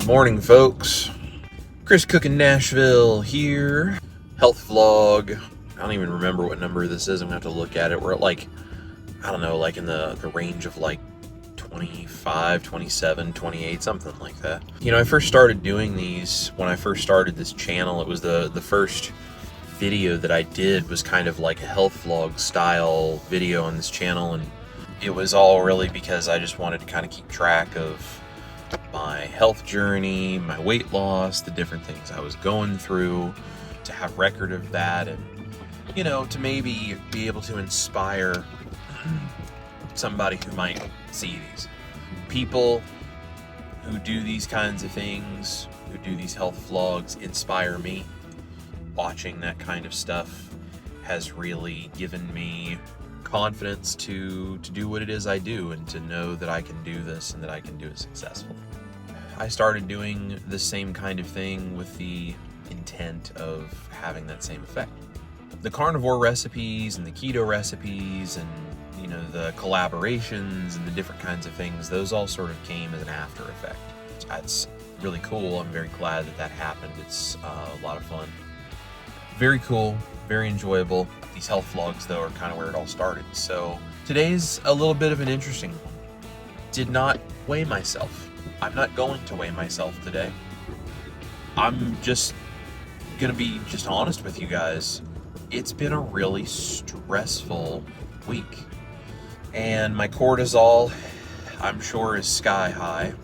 Good morning, folks. Chris cooking Nashville here. Health vlog. I don't even remember what number this is. I'm gonna have to look at it. We're at like in the range of like 25, 27, 28, something like that. I first started doing these when I first started this channel. It was the first video that I did was kind of like a health vlog style video on this channel, and it was all really because I just wanted to kind of keep track of my health journey, my weight loss, the different things I was going through, to have record of that, and to maybe be able to inspire somebody who might see these. People who do these kinds of things, who do these health vlogs, inspire me. Watching that kind of stuff has really given me confidence to do what it is I do, and to know that I can do this and that I can do it successfully. I started doing the same kind of thing with the intent of having that same effect. The carnivore recipes and the keto recipes and the collaborations and the different kinds of things, those all sort of came as an after effect. That's really cool. I'm very glad that happened. It's a lot of fun. Very cool, very enjoyable. These health vlogs, though, are kind of where it all started. So today's a little bit of an interesting one. Did not weigh myself. I'm not going to weigh myself today. I'm just gonna be honest with you guys. It's been a really stressful week. And my cortisol, I'm sure, is sky high.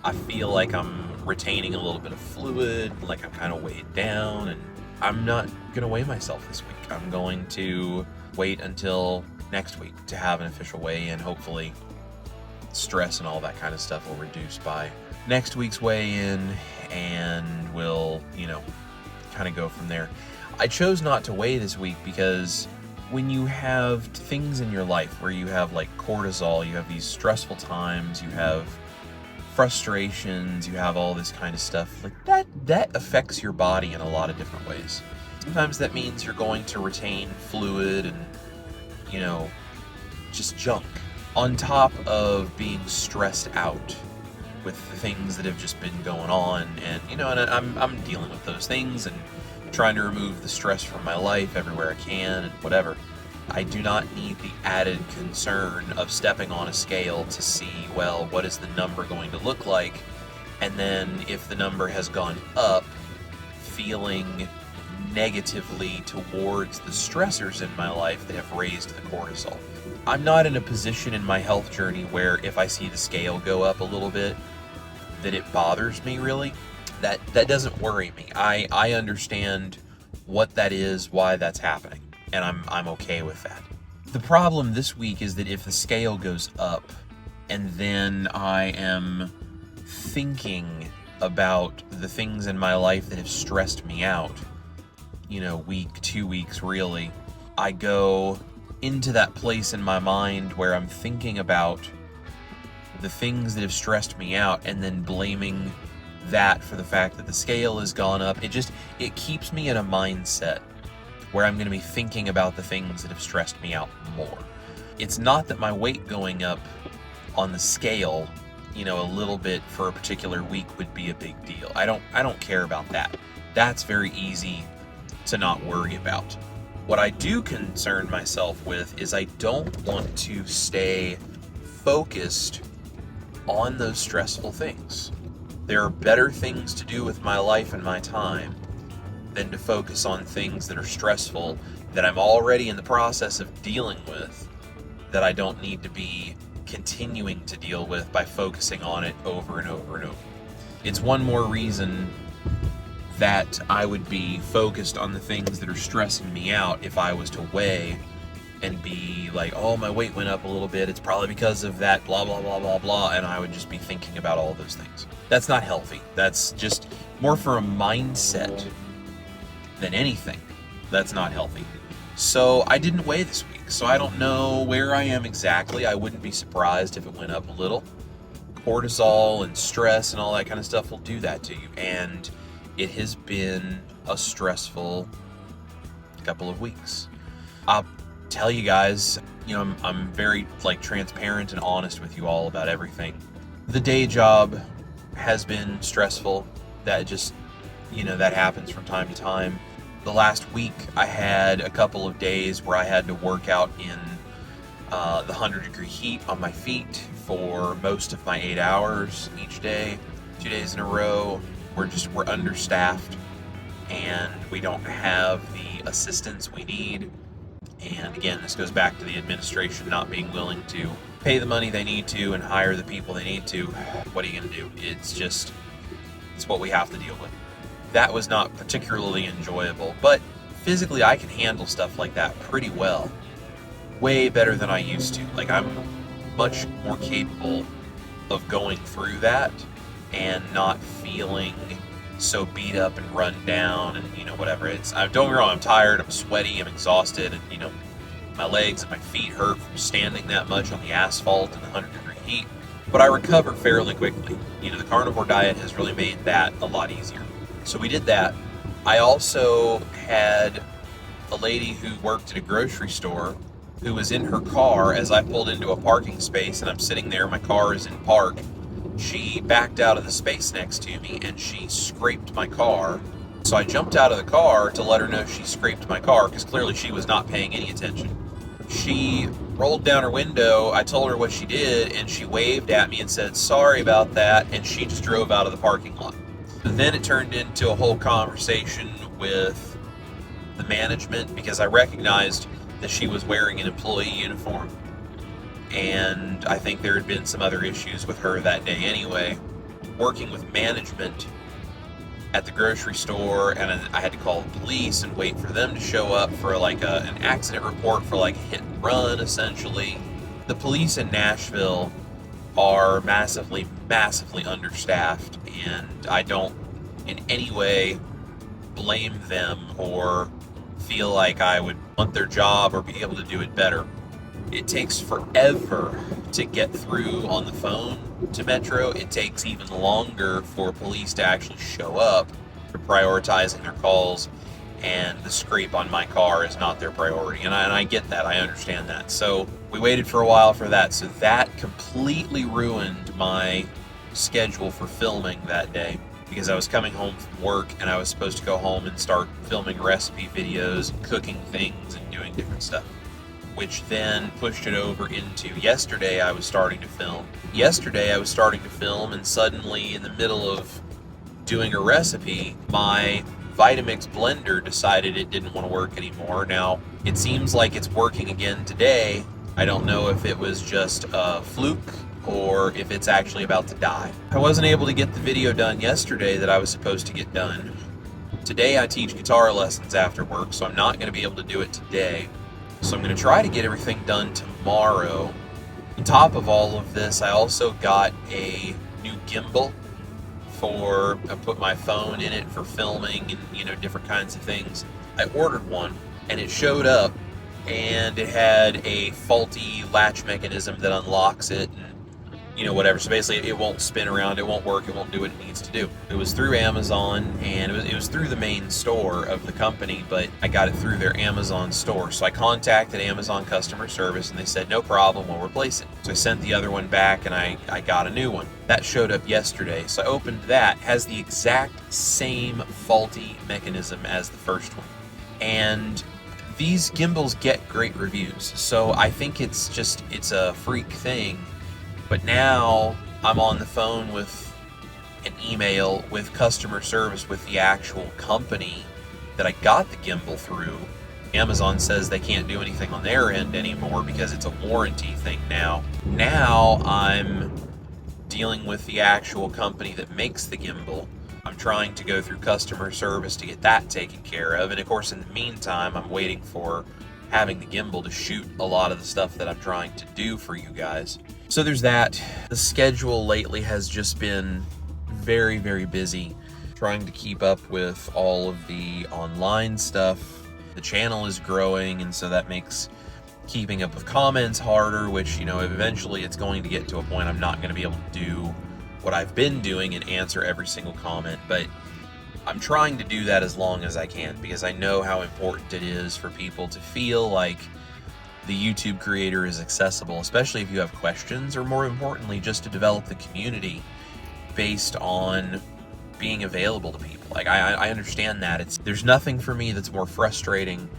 I feel like I'm retaining a little bit of fluid, like I'm kind of weighed down, and I'm not gonna weigh myself this week. I'm going to wait until next week to have an official weigh-in. Hopefully stress and all that kind of stuff will reduce by next week's weigh-in, and we'll, kind of go from there. I chose not to weigh this week because when you have things in your life where you have like cortisol, you have these stressful times, you have frustrations, you have all this kind of stuff, like that affects your body in a lot of different ways. Sometimes that means you're going to retain fluid and, just junk. On top of being stressed out with the things that have just been going on, and and I'm dealing with those things and trying to remove the stress from my life everywhere I can and whatever. I do not need the added concern of stepping on a scale to see, well, what is the number going to look like, and then if the number has gone up, feeling negatively towards the stressors in my life that have raised the cortisol. I'm not in a position in my health journey where if I see the scale go up a little bit, that it bothers me really. That doesn't worry me. I understand what that is, why that's happening, and I'm okay with that. The problem this week is that if the scale goes up and then I am thinking about the things in my life that have stressed me out, week, 2 weeks really, I go into that place in my mind where I'm thinking about the things that have stressed me out and then blaming that for the fact that the scale has gone up. It keeps me in a mindset where I'm going to be thinking about the things that have stressed me out more. It's not that my weight going up on the scale, a little bit for a particular week would be a big deal. I don't care about that. That's very easy to not worry about. What I do concern myself with is I don't want to stay focused on those stressful things. There are better things to do with my life and my time than to focus on things that are stressful, that I'm already in the process of dealing with, that I don't need to be continuing to deal with by focusing on it over and over and over. It's one more reason that I would be focused on the things that are stressing me out if I was to weigh and be like, oh, my weight went up a little bit, it's probably because of that, blah, blah, blah, blah, blah, and I would just be thinking about all those things. That's not healthy. That's just more for a mindset than anything. That's not healthy. So I didn't weigh this week, so I don't know where I am exactly. I wouldn't be surprised if it went up a little. Cortisol and stress and all that kind of stuff will do that to you, and it has been a stressful couple of weeks. I'll tell you guys, I'm very transparent and honest with you all about everything. The day job has been stressful. That just, that happens from time to time. The last week, I had a couple of days where I had to work out in the 100-degree heat on my feet for most of my 8 hours each day, 2 days in a row. We're understaffed, and we don't have the assistance we need. And again, this goes back to the administration not being willing to pay the money they need to and hire the people they need to. What are you going to do? It's what we have to deal with. That was not particularly enjoyable, but physically I can handle stuff like that pretty well. Way better than I used to. Like, I'm much more capable of going through that and not feeling so beat up and run down and, whatever. Don't get me wrong, I'm tired, I'm sweaty, I'm exhausted, and, my legs and my feet hurt from standing that much on the asphalt in the 100-degree heat. But I recover fairly quickly. The carnivore diet has really made that a lot easier. So we did that. I also had a lady who worked at a grocery store who was in her car as I pulled into a parking space, and I'm sitting there, my car is in park. She backed out of the space next to me and she scraped my car. So I jumped out of the car to let her know she scraped my car, because clearly she was not paying any attention. She rolled down her window, I told her what she did, and she waved at me and said, "Sorry about that," and she just drove out of the parking lot. Then it turned into a whole conversation with the management, because I recognized that she was wearing an employee uniform. And I think there had been some other issues with her that day anyway. Working with management at the grocery store, and I had to call the police and wait for them to show up for an accident report for a hit and run, essentially. The police in Nashville are massively, massively understaffed, and I don't in any way blame them or feel like I would want their job or be able to do it better. It takes forever to get through on the phone to Metro. It takes even longer for police to actually show up. They're prioritizing their calls, and the scrape on my car is not their priority. And I get that. I understand that. So we waited for a while for that. So that completely ruined my schedule for filming that day, because I was coming home from work and I was supposed to go home and start filming recipe videos and cooking things and doing different stuff, which then pushed it over into yesterday. I was starting to film. And suddenly in the middle of doing a recipe, my Vitamix blender decided it didn't want to work anymore. Now, it seems like it's working again today. I don't know if it was just a fluke or if it's actually about to die. I wasn't able to get the video done yesterday that I was supposed to get done. Today I teach guitar lessons after work, so I'm not going to be able to do it today. So I'm going to try to get everything done tomorrow. On top of all of this, I also got a new gimbal I put my phone in it for filming and, different kinds of things. I ordered one, and it showed up, and it had a faulty latch mechanism that unlocks it, and whatever. So basically, it won't spin around, it won't work, it won't do what it needs to do. It was through Amazon, and it was through the main store of the company, but I got it through their Amazon store. So I contacted Amazon customer service, and they said, "No problem, we'll replace it." So I sent the other one back, and I got a new one. That showed up yesterday. So I opened that. It has the exact same faulty mechanism as the first one. And these gimbals get great reviews. So I think it's a freak thing. But now I'm on the phone with an email with customer service with the actual company that I got the gimbal through. Amazon says they can't do anything on their end anymore because it's a warranty thing now. Now I'm dealing with the actual company that makes the gimbal. I'm trying to go through customer service to get that taken care of. And of course, in the meantime, I'm waiting for having the gimbal to shoot a lot of the stuff that I'm trying to do for you guys. So there's that. The schedule lately has just been very, very busy, trying to keep up with all of the online stuff. The channel is growing, and so that makes keeping up with comments harder, which, eventually it's going to get to a point I'm not going to be able to do what I've been doing and answer every single comment, but I'm trying to do that as long as I can, because I know how important it is for people to feel like the YouTube creator is accessible, especially if you have questions, or more importantly, just to develop the community. based on being available to people. Like, I understand that. There's nothing for me that's more frustrating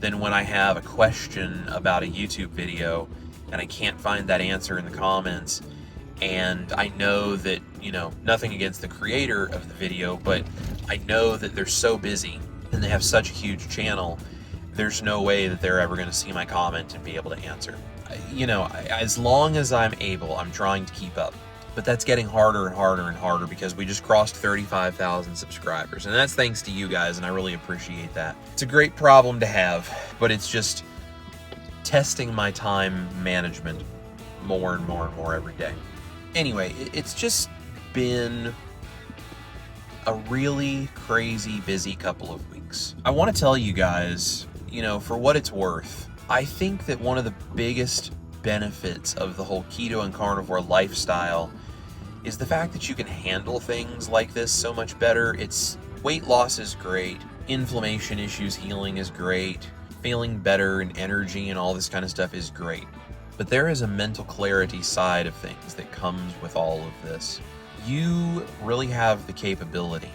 than when I have a question about a YouTube video and I can't find that answer in the comments, and I know that, nothing against the creator of the video, but I know that they're so busy and they have such a huge channel, there's no way that they're ever going to see my comment and be able to answer. As long as I'm able, I'm trying to keep up. But that's getting harder and harder and harder because we just crossed 35,000 subscribers. And that's thanks to you guys, and I really appreciate that. It's a great problem to have, but it's just testing my time management more and more and more every day. Anyway, it's just been a really crazy, busy couple of weeks. I want to tell you guys, for what it's worth, I think that one of the biggest benefits of the whole keto and carnivore lifestyle is the fact that you can handle things like this so much better. Weight loss is great, inflammation issues healing is great, feeling better and energy and all this kind of stuff is great. But there is a mental clarity side of things that comes with all of this. You really have the capability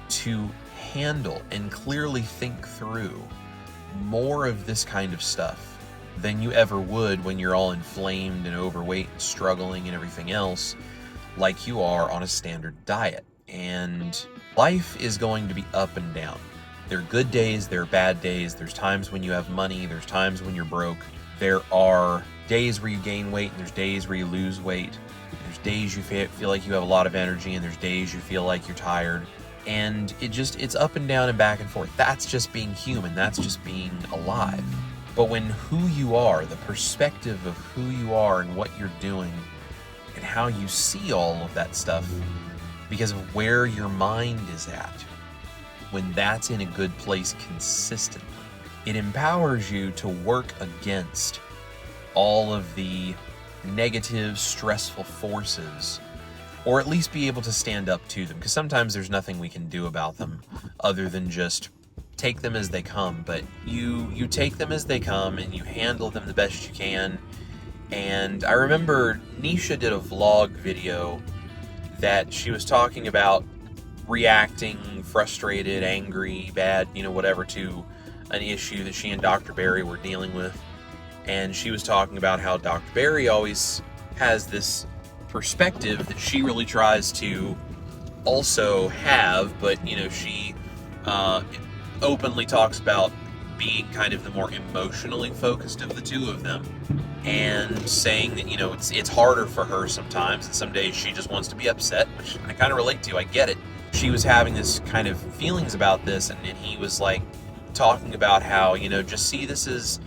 to handle and clearly think through more of this kind of stuff than you ever would when you're all inflamed and overweight and struggling and everything else, like you are on a standard diet. And life is going to be up and down. There are good days, there are bad days, there's times when you have money, there's times when you're broke, there are days where you gain weight and there's days where you lose weight, there's days you feel like you have a lot of energy and there's days you feel like you're tired. And it's up and down and back and forth. That's just being human, that's just being alive. But when who you are, the perspective of who you are and what you're doing and how you see all of that stuff because of where your mind is at, when that's in a good place consistently, it empowers you to work against all of the negative, stressful forces, or at least be able to stand up to them, because sometimes there's nothing we can do about them other than just take them as they come. But you take them as they come and you handle them the best you can. And I remember Nisha did a vlog video that she was talking about reacting frustrated, angry, bad, whatever, to an issue that she and Dr. Barry were dealing with. And she was talking about how Dr. Barry always has this perspective that she really tries to also have, but she openly talks about being kind of the more emotionally focused of the two of them, and saying that it's harder for her sometimes, and some days she just wants to be upset, which I kind of relate to. I get it. She was having this kind of feelings about this, and he was like talking about how just see this as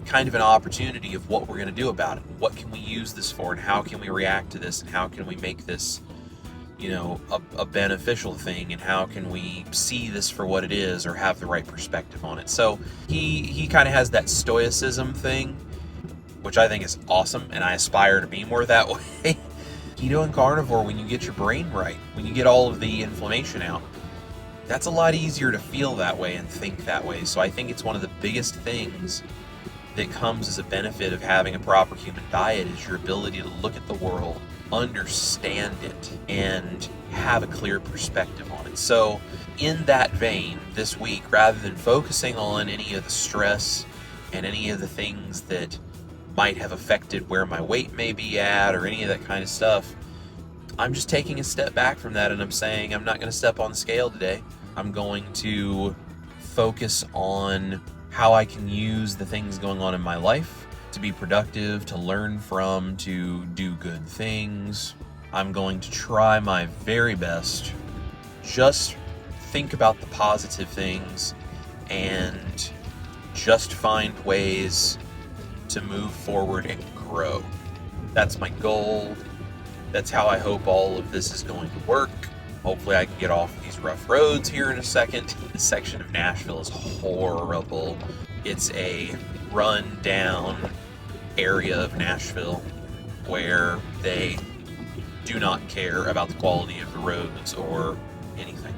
kind of an opportunity of what we're going to do about it. What can we use this for, and how can we react to this, and how can we make this a beneficial thing, and how can we see this for what it is or have the right perspective on it. So he kind of has that stoicism thing, which I think is awesome, and I aspire to be more that way. Keto and carnivore, when you get your brain right, when you get all of the inflammation out, that's a lot easier to feel that way and think that way. So I think it's one of the biggest things that comes as a benefit of having a proper human diet is your ability to look at the world, understand it, and have a clear perspective on it. So in that vein, this week, rather than focusing on any of the stress and any of the things that might have affected where my weight may be at or any of that kind of stuff, I'm just taking a step back from that, and I'm saying I'm not going to step on the scale today. I'm going to focus on how I can use the things going on in my life to be productive, to learn from, to do good things. I'm going to try my very best. Just think about the positive things and just find ways to move forward and grow. That's my goal. That's how I hope all of this is going to work. Hopefully I can get off these rough roads here in a second. This section of Nashville is horrible. It's a run-down area of Nashville where they do not care about the quality of the roads or anything.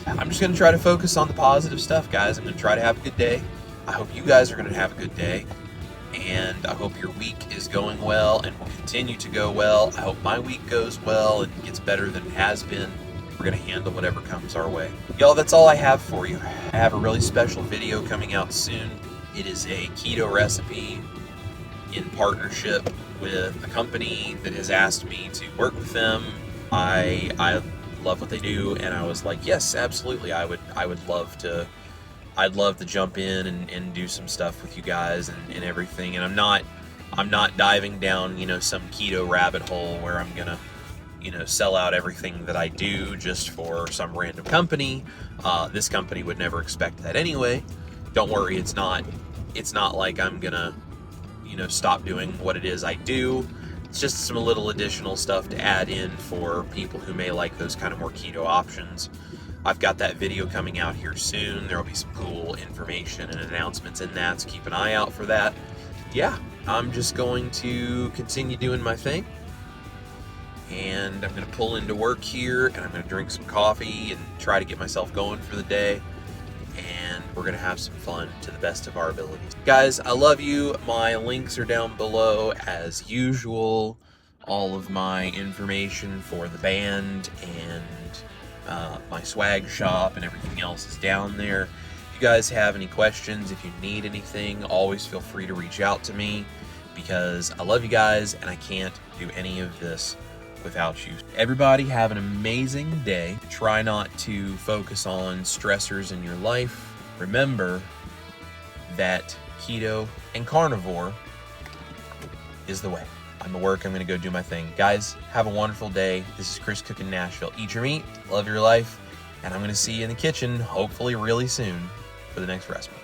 I'm just going to try to focus on the positive stuff, guys. I'm going to try to have a good day. I hope you guys are going to have a good day. and I hope your week is going well and will continue to go well. I hope my week goes well and gets better than it has been. We're going to handle whatever comes our way. Y'all, that's all I have for you. I have a really special video coming out soon. It is a keto recipe in partnership with a company that has asked me to work with them. I love what they do, and I was like, yes, absolutely. I'd love to jump in and do some stuff with you guys and everything. And I'm not diving down, some keto rabbit hole where I'm gonna, sell out everything that I do just for some random company. This company would never expect that anyway. Don't worry, it's not like I'm gonna, stop doing what it is I do. It's just some little additional stuff to add in for people who may like those kind of more keto options. I've got that video coming out here soon. There will be some cool information and announcements in that, so keep an eye out for that. Yeah, I'm just going to continue doing my thing, and I'm going to pull into work here, and I'm going to drink some coffee and try to get myself going for the day, and we're going to have some fun to the best of our abilities. Guys, I love you. My links are down below as usual. All of my information for the band and my swag shop and everything else is down there. If you guys have any questions, if you need anything, always feel free to reach out to me, because I love you guys and I can't do any of this without you. Everybody have an amazing day. Try not to focus on stressors in your life. Remember that keto and carnivore is the way. I'm at work. I'm going to go do my thing. Guys, have a wonderful day. This is Chris cooking Nashville. Eat your meat, love your life, and I'm going to see you in the kitchen, hopefully really soon, for the next recipe.